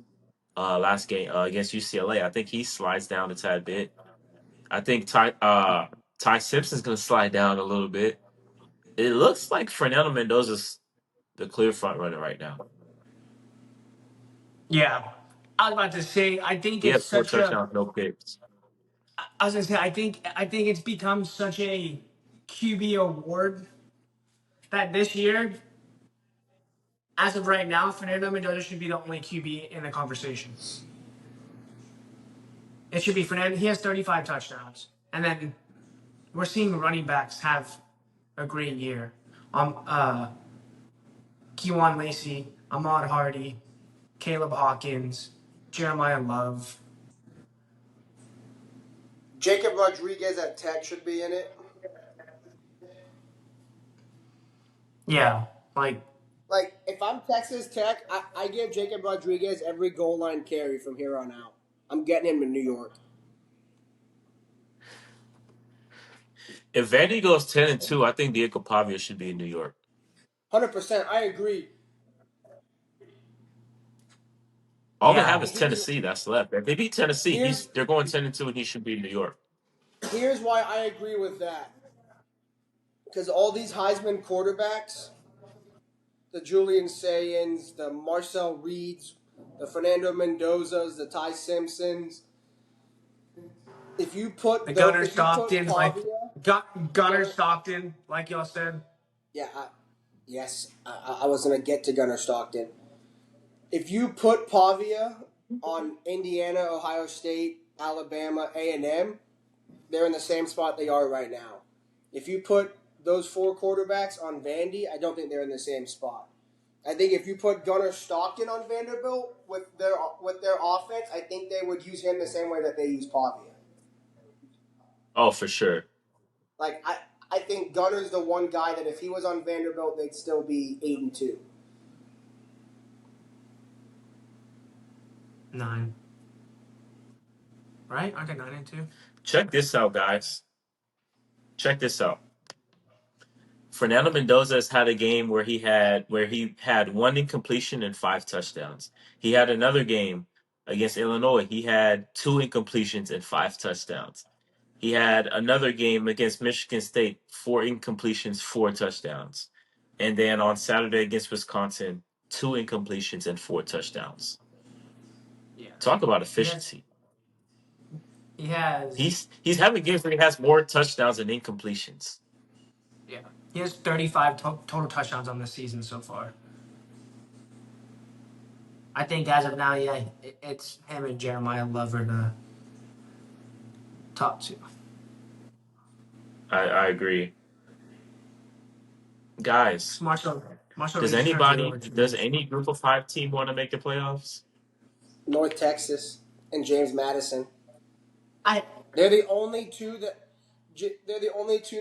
last game against UCLA. I think he slides down a tad bit. I think Ty Simpson's going to slide down a little bit. It looks like Fernando Mendoza's the clear front runner right now. Yeah. I was about to say, I think He it's had four such a. touchdowns, no picks. I was gonna say, I think it's become such a QB award that this year, as of right now, Fernando Mendoza should be the only QB in the conversation. It should be Fernando. He has 35 touchdowns, and then we're seeing running backs have a great year. Keywan Lacey, Ahmad Hardy, Caleb Hawkins, Jeremiah Love. Jacob Rodriguez at Tech should be in it. Yeah, like Like, if I'm Texas Tech, I give Jacob Rodriguez every goal line carry from here on out. I'm getting him to New York. If Vandy goes 10-2, I think Diego Pavia should be in New York. 100%. I agree. All they have yeah, is Here's Tennessee that's left. If they beat Tennessee, here's they're going 10-2, and he should be in New York. here's why I agree with that. Because all these Heisman quarterbacks, the Julian Sayans, the Marcel Reeds, the Fernando Mendozas, the Ty Simpsons. the Gunner If you put Stockton, like Pavia, Gunner Gunner, Stockton, like y'all said. yeah, yes, I was gonna get to Gunner Stockton. If you put Pavia on Indiana, Ohio State, Alabama, A&M, they're in the same spot they are right now. If you put those 4 quarterbacks on Vandy, I don't think they're in the same spot. I think if you put Gunnar Stockton on Vanderbilt with their offense, I think they would use him the same way that they use Pavia. Oh, for sure. Like I think Gunner's the one guy that if he was on Vanderbilt, they'd still be 8-2. 9. Right? Aren't they 9-2? Check this out, guys. Check this out. Fernando Mendoza has had a game where he had 1 incompletion and 5 touchdowns. He had another game against Illinois. He had 2 incompletions and 5 touchdowns. He had another game against Michigan State, 4 incompletions, 4 touchdowns. And then on Saturday against Wisconsin, 2 incompletions and 4 touchdowns. Yeah. Talk about He has. efficiency. He has. He's having games where he has more touchdowns than incompletions. Yeah. He has 35 total touchdowns on the season so far. I think as of now, yeah, it's him and Jeremiah Love are the top 2. I agree. Guys, Marshall does Reese turns it anybody, over to does me. any Group of Five team want to make the playoffs? North Texas and James Madison. I They're the only two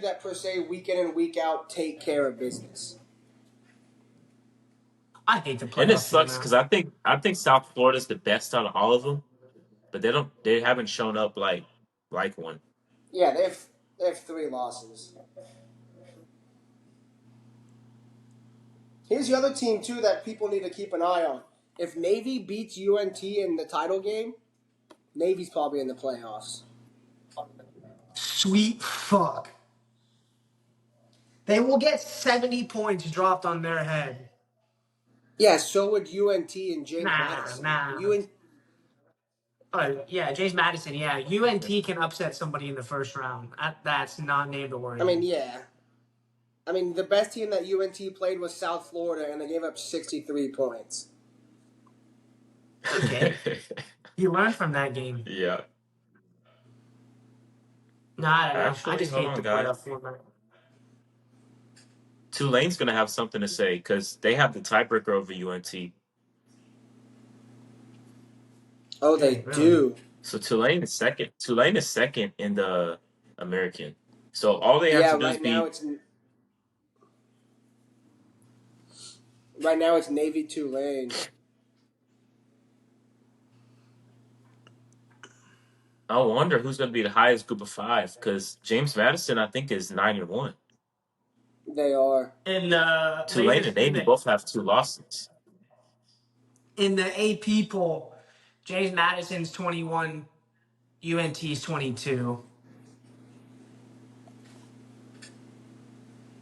that per se week in and week out take care of business. I hate the And it playoff sucks format. because I think South Florida's the best out of all of them, but they haven't shown up like one. Yeah, they have 3 losses. Here's the other team too that people need to keep an eye on. If Navy beats UNT in the title game, Navy's probably in the playoffs. Sweet fuck. They will get 70 points dropped on their head. Yeah, so would UNT and James Nah, Madison. nah. Yeah, James Madison. Yeah, UNT can upset somebody in the first round. That's not name to worry. I mean, yeah. I mean, the best team that UNT played was South Florida, and they gave up 63 points. Okay. You learned from that game. Yeah. No, I don't know. I Actually, just hold hate on, the guys. playoff format. Tulane's gonna have something to say because they have the tiebreaker over UNT. Oh, they Hey, really? do. So Tulane is second. Tulane is second in the American. So all they have Yeah, to do is beat. right now it's Navy Tulane. I wonder who's going to be the highest group of five because James Madison, I think, is 9-1. They are. In the Tulane and latest Navy both have 2 losses. in the AP poll, James Madison's 21, UNT's 22,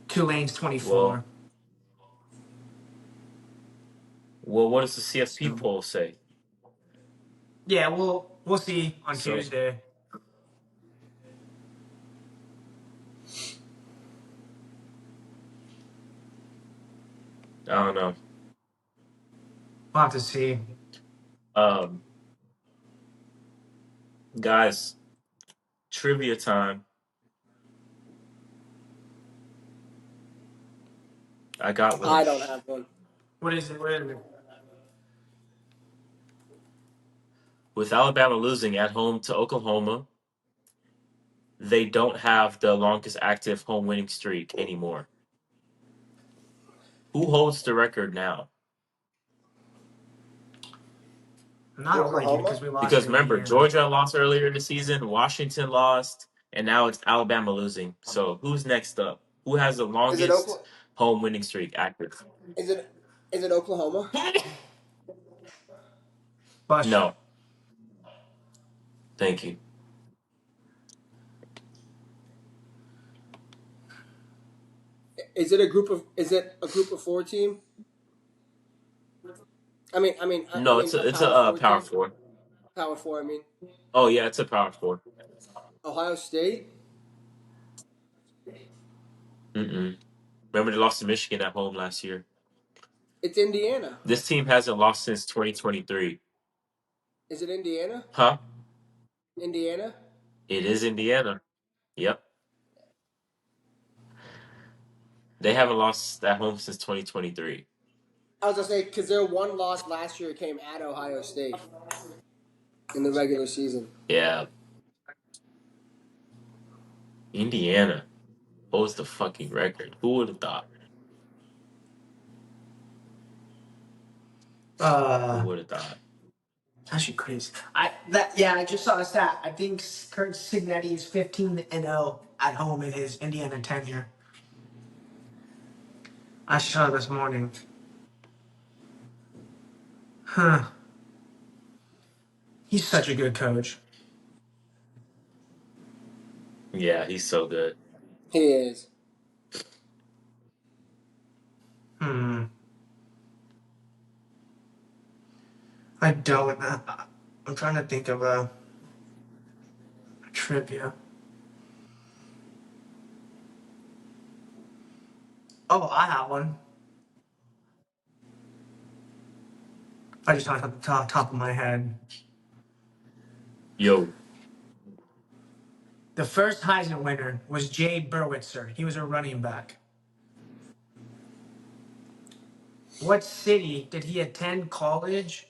Tulane's 24. Well, what does the CFP poll say? Yeah, we'll see on Tuesday. I don't know. We'll have to see. Guys, trivia time. I got one. I don't have one. What is it? What is it? With Alabama losing at home to Oklahoma, they don't have the longest active home winning streak anymore. Who holds the record now? Not Oregon because we lost Because to remember, Indiana. Georgia lost earlier in the season, Washington lost, and now it's Alabama losing. So who's next up? Who has the longest home winning streak active? Is it Oklahoma? Bush. No. Thank you. Is it a group of 4 team? No, it's a power four. Power 4, I mean. Oh yeah, it's a power four. Ohio State? Mm-mm. Remember they lost to Michigan at home last year. It's Indiana. This team hasn't lost since 2023. Is it Indiana? Huh? Indiana? It is Indiana. Yep. They haven't lost at home since 2023. I was going to say, because their one loss last year came at Ohio State in the regular season. Yeah. Indiana holds the fucking record. Who would have thought? Who would have thought? Actually crazy. I just saw a stat. I think Kurt Signetti is 15-0 at home in his Indiana tenure. I saw it this morning. Huh. He's such a good coach. Yeah, he's so good. He is. I don't. I'm trying to think of a trivia. Oh, I have one. I just thought at the top of my head. Yo. The first Heisman winner was Jay Berwitzer. He was a running back. What city did he attend college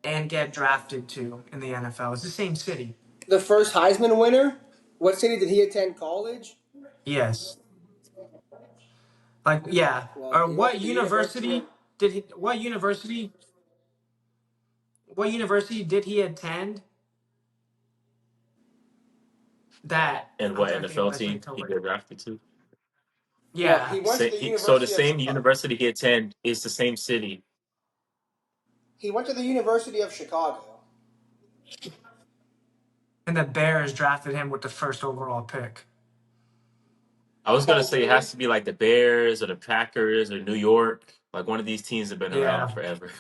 and get drafted to in the NFL? It's the same city. The first Heisman winner? What city did he attend college? Yes. Like, yeah. Well, Or he went to what the university did he? What university? What university did he attend? That And what NFL team he got drafted to? Well, Yeah. he went to the So the University of same Chicago. university he attended is the same city. He went to the University of Chicago. And the Bears drafted him with the first overall pick. I was gonna Oh, say it really? has to be like the Bears or the Packers or New York. Like one of these teams have been around Yeah. forever.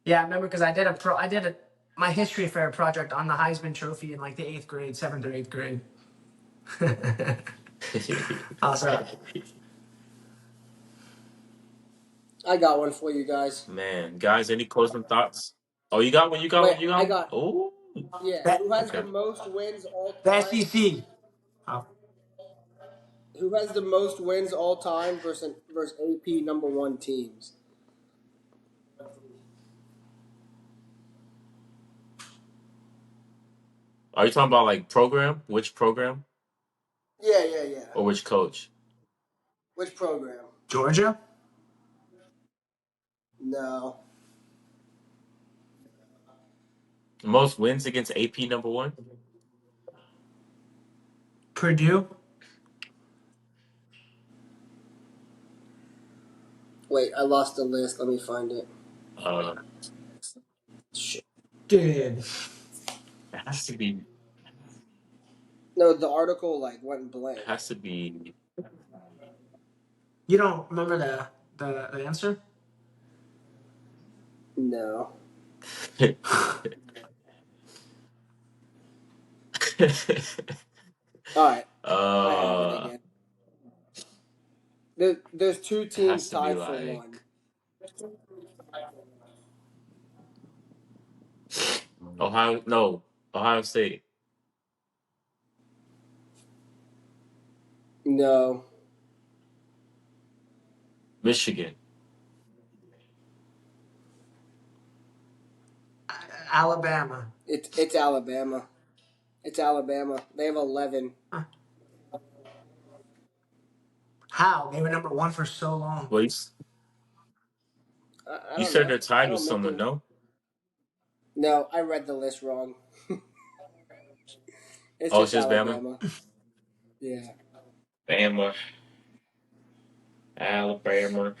Yeah, I remember because I did my history fair project on the Heisman Trophy in like the 8th grade, 7th or 8th grade. Awesome. I got one for you guys. Man, guys, any closing thoughts? Oh, you got one. You got Wait, one. You got I one. got. Oh, Yeah, That who has the okay. most wins all the time? SEC. Oh, Who has the most wins all time versus AP number one teams? Are you talking about like program? Which program Yeah, yeah, yeah. or which coach? Which program? Georgia? No. Most wins against AP number one? Purdue? Wait, I lost the list. Let me find it. Uh, Shit. Dude. it has to be. No, the article went It blank. has to be. You don't remember the answer? No. All right, I have it uh, again. There's two it has teams to be tied for like one. Ohio. No, Ohio State, No, Michigan. Alabama. it's Alabama. It's Alabama. They have 11. Huh. How? They were number one for so long. Well, I you don't said know. they're I tied with don't make someone. the. No. No, I read the list wrong. It's Oh, it's just just Bama. Alabama. Yeah. Bama, Alabama.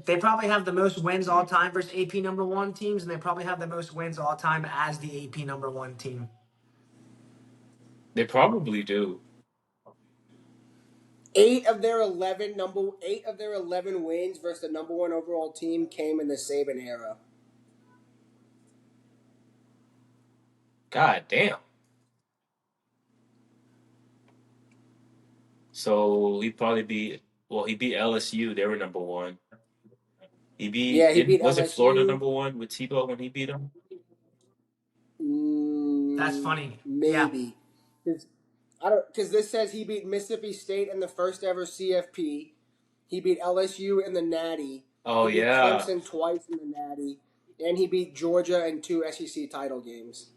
They probably have the most wins all time versus AP number one teams, and they probably have the most wins all time as the AP number one team. They probably do. Eight of their 11 wins versus the number one overall team came in the Saban era. God damn. So he probably beat. Well, he beat LSU. They were number one. He beat. Yeah, he Didn't beat was it Florida LSU. number one with Tebow when he beat him? That's funny. Yeah. Maybe. Because this says he beat Mississippi State in the first ever CFP. He beat LSU in the Natty. Oh He beat yeah. Clemson twice in the Natty, and he beat Georgia in two SEC title games.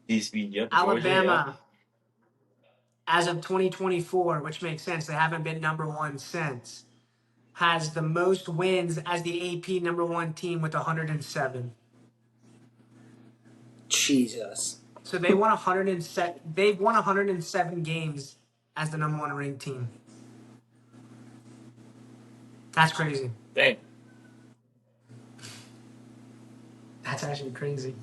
He's beat, yep, Georgia. Yeah. Alabama, as of 2024, which makes sense, they haven't been number one since, has the most wins as the AP number one team with 107. Jesus. So they won 107. They've won 107 games as the number one ranked team. That's crazy. Dang. That's actually crazy.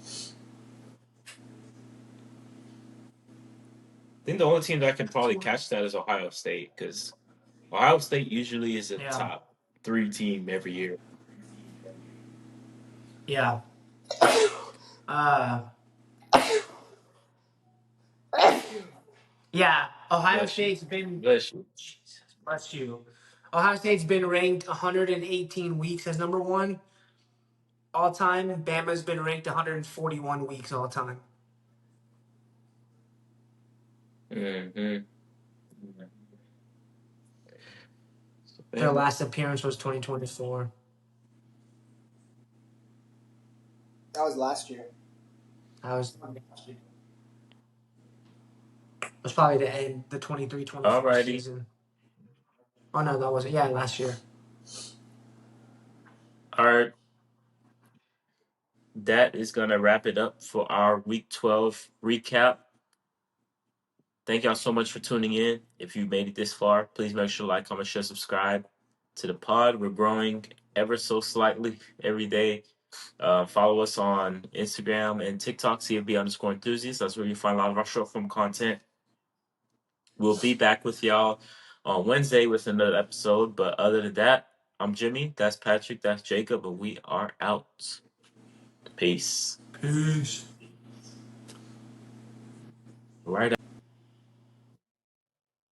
I think the only team that can probably catch that is Ohio State because Ohio State usually is a Yeah. top three team every year. Yeah. Uh, yeah. Ohio Bless you. State's been. Bless you. Jesus, bless you. Ohio State's been ranked 118 weeks as number one all time. Bama's been ranked 141 weeks all time. Mm-hmm. Their last appearance was 2024. That was last year. That was probably the end, the 23-24 Alrighty. season. Oh no, that wasn't. Yeah, last year. All right. That is gonna wrap it up for our Week 12 recap. Thank y'all so much for tuning in. If you made it this far, please make sure to like, comment, share, subscribe to the pod. We're growing ever so slightly every day. Follow us on Instagram and TikTok, CFB_enthusiasts. That's where you find a lot of our short form content. We'll be back with y'all on Wednesday with another episode. But other than that, I'm Jimmy. That's Patrick. That's Jacob. And we are out. Peace. Peace. Right.